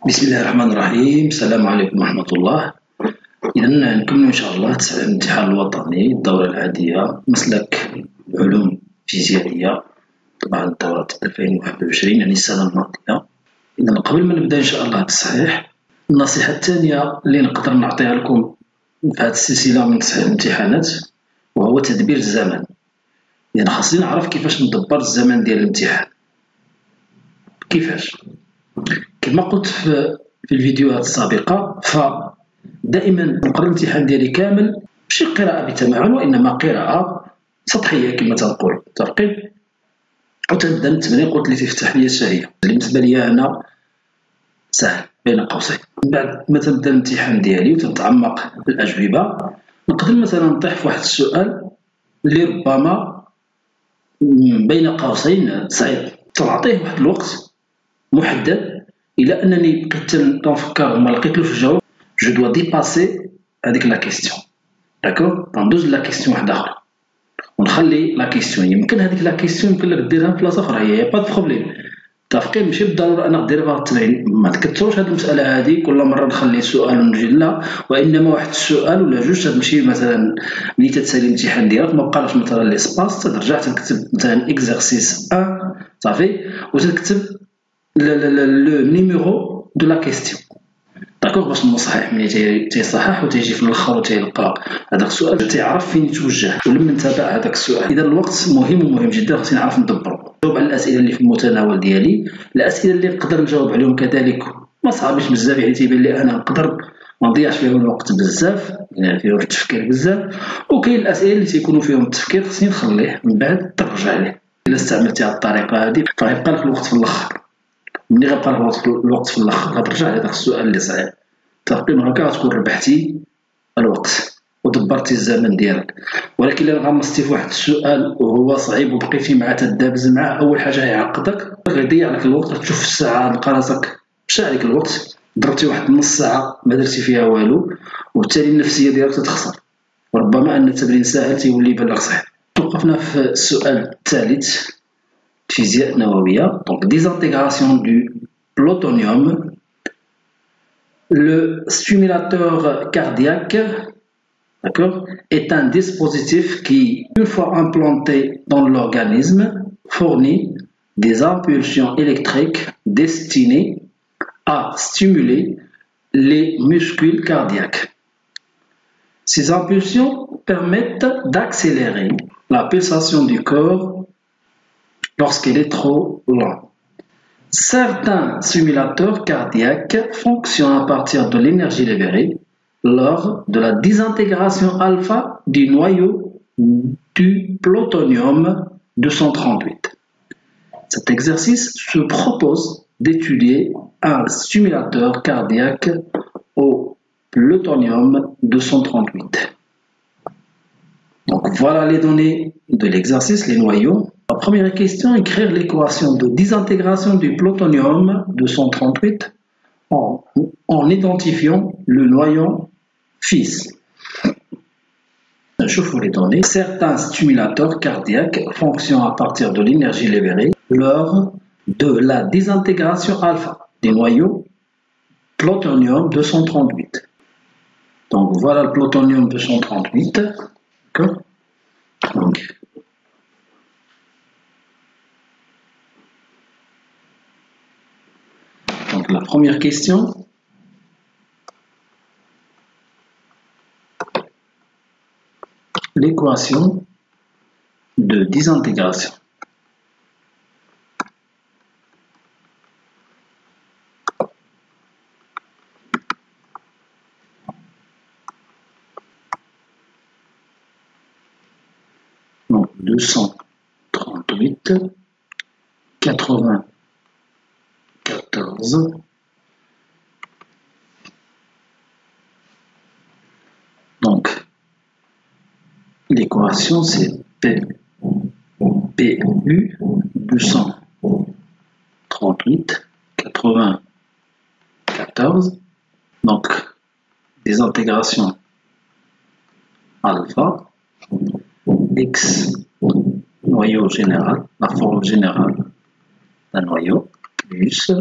بسم الله الرحمن الرحيم. السلام عليكم ورحمة الله. إذا نكمل إن شاء الله الامتحان الوطني الدورة العادية مسلك علوم فيزيائية، طبعا الدورة 2021 يعني السنة الماضية. إذا قبل ما نبدأ إن شاء الله بالتصحيح، النصيحة الثانية اللي نقدر نعطيها لكم في هذه السلسلة من تصحيح الامتحانات وهو تدبير الزمن. يعني خاصني نعرف كيفاش ندبر الزمن ديال الامتحان. كيفاش؟ كما قلت في الفيديوهات السابقة، فدائما نقرا الامتحان ديالي كامل ماشي قراءة بتمعن، وإنما قراءة سطحية كما تنقول ترقيب، وتبدا من التمرين قلت لي تفتح لي الشهية اللي بالنسبة لي أنا سهل بين قوسين. من بعد ما تبدا الامتحان ديالي وتتعمق في الأجوبة، نقدر مثلا نطيح في واحد السؤال اللي ربما بين قوسين صعيب، تعطيه واحد الوقت محدد إلى أنني بقيت تنفكر وما لقيتلوش الجواب. جو دوا ديباسي هاديك لا كيستيون، داكوغ، ندوز لا كيستيون واحدة أخرى ونخلي لا كيستيون. يمكن هاديك لا كيستيون يمكن لك ديرها في بلاصة أخرى، هي با دو بروبليم. متفقين؟ ماشي بالضرورة أنا نديرها في التمرين، ما تكثروش هاد المسألة هادي كل مرة نخلي سؤال ونجي لا، وإنما واحد السؤال ولا جوج تمشي مثلا ملي تتسالي الامتحان ديالك ما بقالكش مثلا ليسباس، ترجع تكتب مثلا اكزرسيس 1 صافي وتكتب لو نيميرو دو لا كيستيون، داكوغ، باش المصحح ملي تيصحح وتيجي في الاخر وتيلقى هذاك السؤال تيعرف فين يتوجه ولمن تابع هذاك السؤال. اذا الوقت مهم ومهم جدا، خصني نعرف ندبرو. نجاوب على الاسئله اللي في المتناول ديالي، الاسئله اللي نقدر نجاوب عليهم كذلك ما صعابش بزاف، يعني تيبان لي انا نقدر ما نضيعش فيهم الوقت بزاف، يعني فيهم التفكير بزاف. وكاين الاسئله اللي تيكونوا فيهم التفكير خصني نخليه من بعد ترجع ليه. الا استعملتي هذه الطريقه هذه فغيبقى لك الوقت في الاخر، ملي غيبقى لك الوقت في الاخر غترجع لهذاك السؤال اللي صعيب. تقريبا هكا غتكون ربحتي الوقت ودبرتي الزمن ديالك. ولكن الا غمستي في واحد السؤال وهو صعيب وبقيتي معاه تدابز معاه، اول حاجه غيعقدك، غيضيع لك الوقت، غتشوف في الساعه تلقى راسك مشى عليك الوقت، ضربتي واحد نص ساعه ما درتي فيها والو، وبالتالي النفسيه ديالك تتخسر. وربما ان التمرين ساهل تيولي يبان لك صعيب. توقفنا في السؤال الثالث فيزياء نوويه، دونك ديزانتيغراسيون دو plutonium. Le stimulateur cardiaque, d'accord, est un dispositif qui, une fois implanté dans l'organisme, fournit des impulsions électriques destinées à stimuler les muscles cardiaques. Ces impulsions permettent d'accélérer la pulsation du corps lorsqu'elle est trop lente. Certains simulateurs cardiaques fonctionnent à partir de l'énergie libérée lors de la désintégration alpha du noyau du plutonium-238. Cet exercice se propose d'étudier un stimulateur cardiaque au plutonium-238. Donc voilà les données de l'exercice, les noyaux. La première question, écrire l'équation de désintégration du plutonium-238 en identifiant le noyau fils. Je vous les données. Certains stimulateurs cardiaques fonctionnent à partir de l'énergie libérée lors de la désintégration alpha des noyaux plutonium-238. Donc voilà le plutonium-238. Donc la première question, l'équation de désintégration. Donc 238, 94, donc l'équation c'est PU 238, 94, donc des intégrations alpha, X noyau général, la forme générale d'un noyau, plus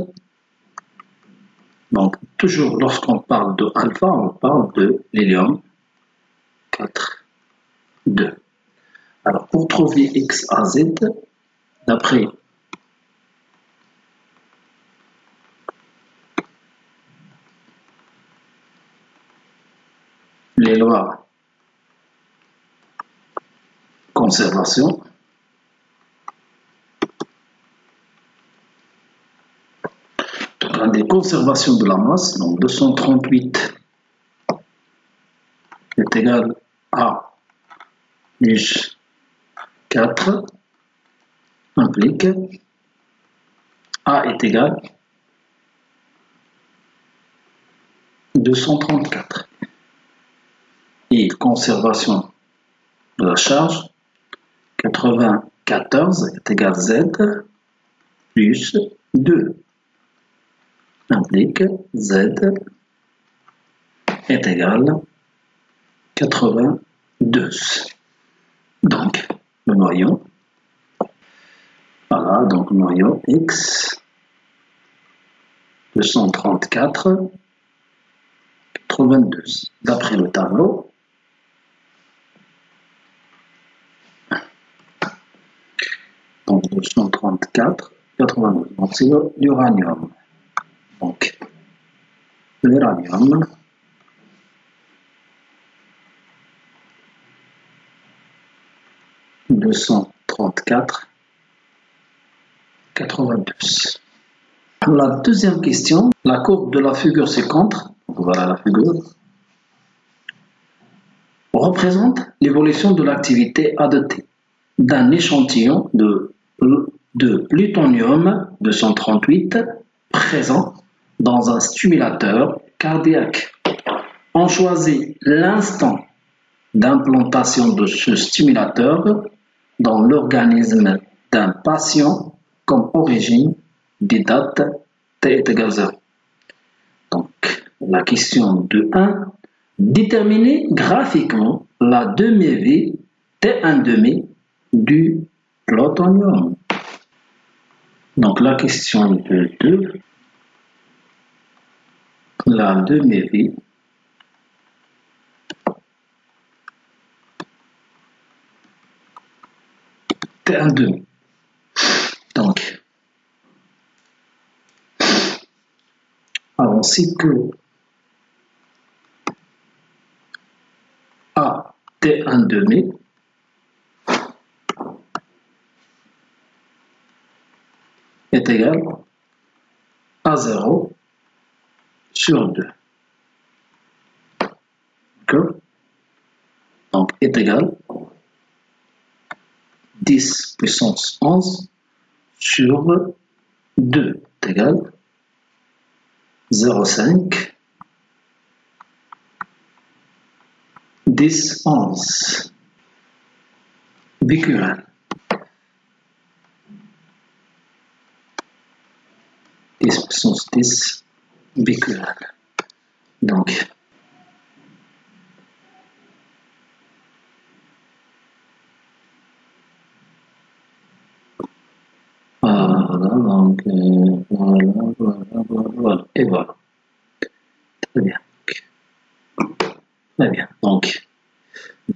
Donc, toujours lorsqu'on parle de alpha, on parle de l'hélium 4, 2. Alors, pour trouver X, A, Z, d'après les lois conservation, donc la déconservation de la masse, donc 238 est égal à plus 4 implique A est égal à 234. Et conservation de la charge, 94 est égal à Z plus 2 implique Z est égal à 82. Donc, le noyau, voilà, donc noyau X 234 82. D'après le tableau, donc 234 82. Donc c'est l'uranium. Donc l'uranium 234 82. La deuxième question, la courbe de la figure ci-contre, voilà la figure, représente l'évolution de l'activité A de T d'un échantillon de plutonium 238 présent dans un stimulateur cardiaque. On choisit l'instant d'implantation de ce stimulateur dans l'organisme d'un patient comme origine des dates T est égal à 0. Donc, la question de 1, déterminer graphiquement la demi-vie T1,5 du plutonium. Donc, la question de 2, la demi-vie T1,5. Donc, on sait que A T1,5 est égal à 0 sur 2. Donc, est égal à 10 puissance 11 sur 2 est égal à 0,5 10 11 becquerel. 10 puissance 10 becquerel. Donc, voilà, et voilà. Très bien. Très bien. Donc,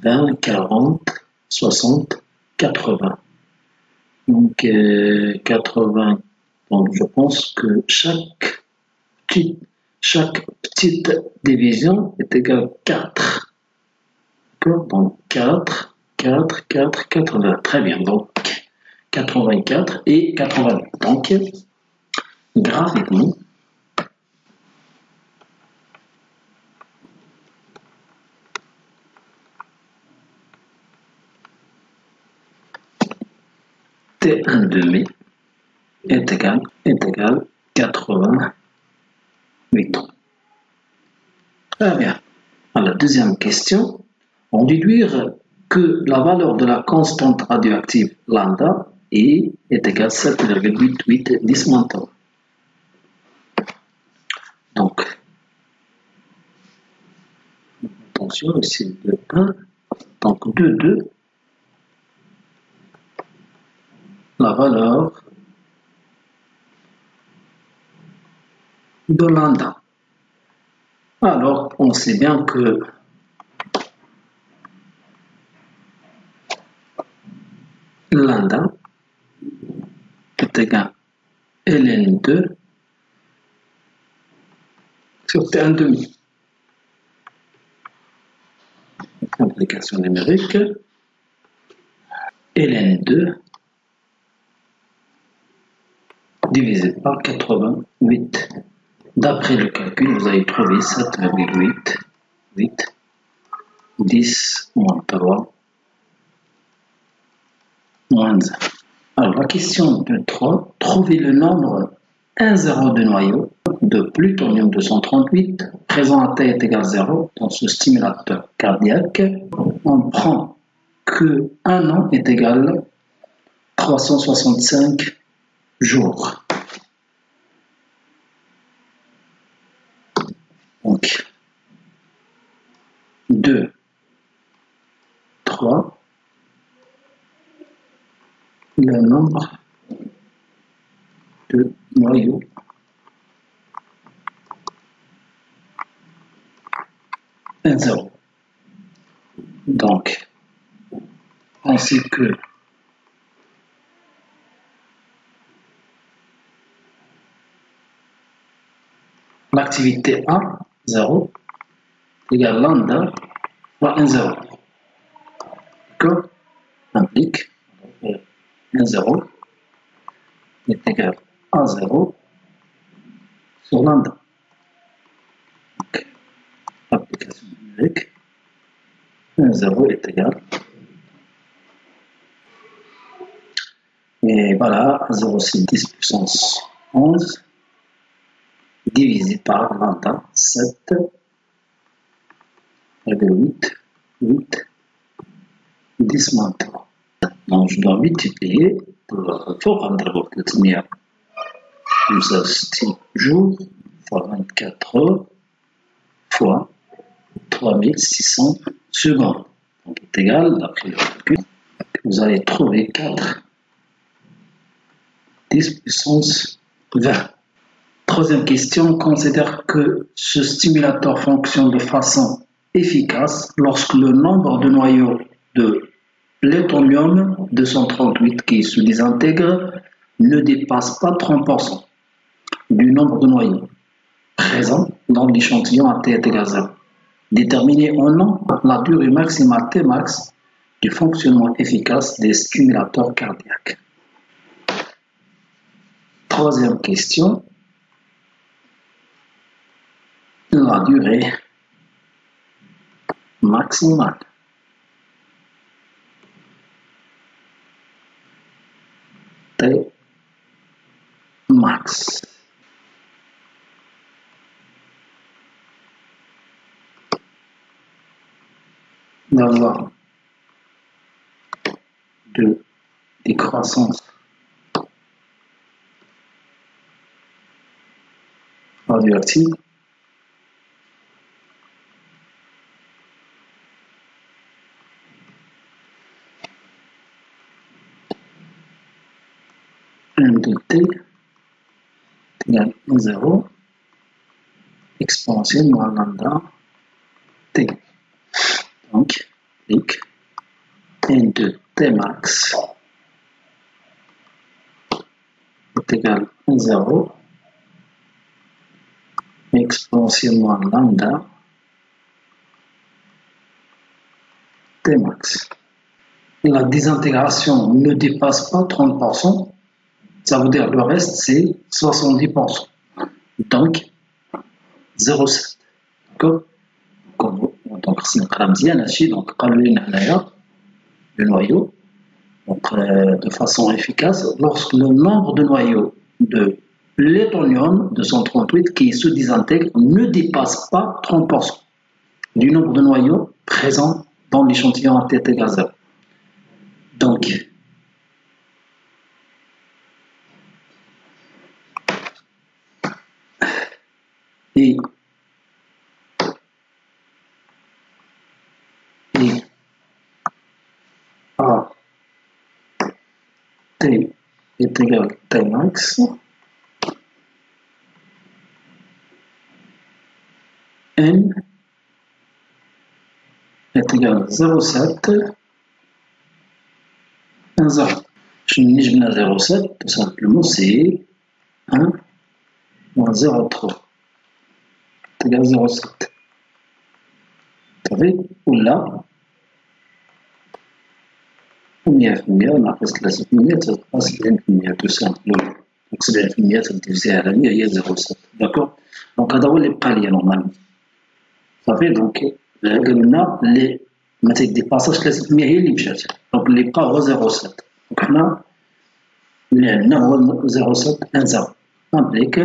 20, 40, 60, 80. Donc, 80. Donc, je pense que chaque petite division est égale à 4. D'accord? Donc, 4, 4, 4, 80. Très bien. Donc, 84 et 80. Donc, graphiquement, T1,5 est égal à 88. Très bien. À la deuxième question, on déduire que la valeur de la constante radioactive lambda est égale à 7,88 10-3. Donc, attention, ici de 1, donc de 2, la valeur de lambda. Alors, on sait bien que lambda est égal à ln2 sur T1,5. Application numérique, ln2 divisé par 88. D'après le calcul, vous allez trouver 7,8, 10 moins 3, moins 1. Alors, la question de 3, trouvez le nombre 1,0 de noyau de plutonium 238 présent à T est égal à 0 dans ce stimulateur cardiaque. On prend que 1 an est égal à 365 jours. Donc, 2, 3, le nombre de noyaux est 0. Donc, ainsi que l'activité A, 0, égale lambda fois 1, 0. D'accord? Implique 1, 0 est égal à 0 sur lambda. Donc, application numérique, 1, 0 est égal. Et voilà, 0 c'est 10 puissance 11 divisé par lambda 7,8, 10 moins 3. Donc je dois multiplier pour rendre le tenir comme ça, 6 jours fois 24 heures fois 3600 secondes. Donc est égal, d'après le calcul, vous allez trouver 4, 10 puissance 20. Troisième question, considère que ce stimulateur fonctionne de façon efficace lorsque le nombre de noyaux de plutonium 238 qui se désintègre ne dépasse pas 30% du nombre de noyaux présents dans l'échantillon à T égale à 0. Déterminer en nom la durée maximale Tmax du fonctionnement efficace des stimulateurs cardiaques. Troisième question, la durée maximale Tmax. D'avoir de décroissance radioactive n de t égale 0 exponentielle moins lambda t. Donc, clic n de t max est égal à 0 exponentielle moins lambda t max. La désintégration ne dépasse pas 30%, ça veut dire le reste c'est 70%. Donc 0,7. D'accord? Donc c'est donc le noyau donc, de façon efficace lorsque le nombre de noyaux de plutonium 238 qui se désintègrent ne dépasse pas 30% du nombre de noyaux présents dans l'échantillon à T égale 0. Donc, et A T est égal à T max, 。 . T est égal à T max, 。 . 。 . 。 . . . . . . . . . . . . . . . . . . 。 . . . . . 。 . . . . . 。 . 。 . . 。 . . 。 . 。 . T est égal à T max n est égal à 0,7 1 0. Je n'ai 0,7 tout simplement c'est 1 moins 0,3 est égal à 0,7. Vous savez, ou là 100% ناقص 300 تبقى 70% tout simplement. Donc 70% تديفيزي على 100 هي 0,7. داكور. دونك هذا هو اللي بقى ليا نورمالمون. صافي دونك قلنا اللي ما تيديباساش 300 هي اللي مشات. دونك اللي بقى هو 0,7. دونك حنا اللي عندنا هو 0,7 1 0. نابليك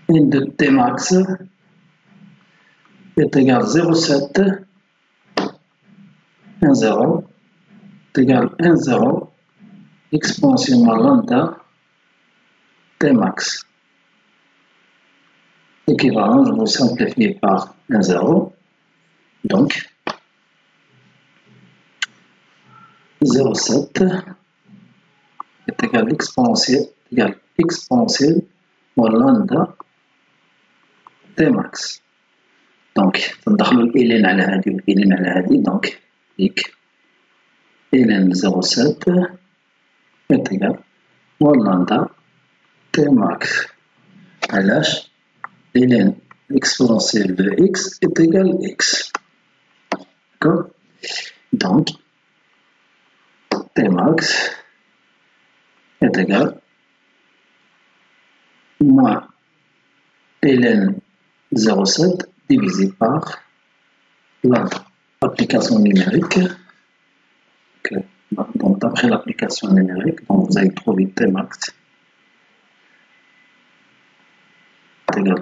n de t max est égal à 0,7 1 0 est égal à 1 0 exponentielle lambda t max. Équivalent, je vais simplifier par 1 0. Donc 0,7 est égal à exponentielle lambda t max. Donc ندخلو الإلين على هادي والإلين على هادي. دونك ديك إلين 0,7 est égal à lambda t max. علاش؟ Ln exponentielle de x est égal à x. D'accord? Donc, t max est égal à moins ln 0,7 divisé par l'application numérique. Okay. Donc, d'après l'application numérique, donc vous allez trouver t max est égal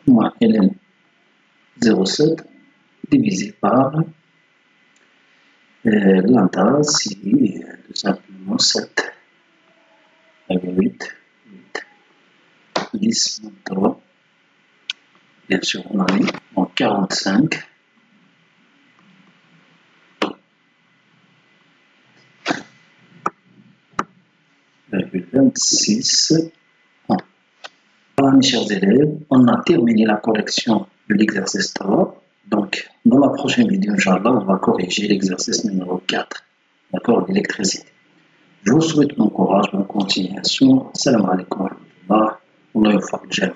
à moins ln 0,7 divisé par lambda, c'est tout simplement 7 avec 8, 10, 3, bien sûr on a mis en 45, virgule 26. Voilà mes chers élèves, on a terminé la correction de l'exercice 3. Donc, dans la prochaine vidéo, Inch'Allah, on va corriger l'exercice numéro 4, d'accord, d'électricité. Je vous souhaite bon courage, bonne continuation. Salam alaikum wa rahmatullah.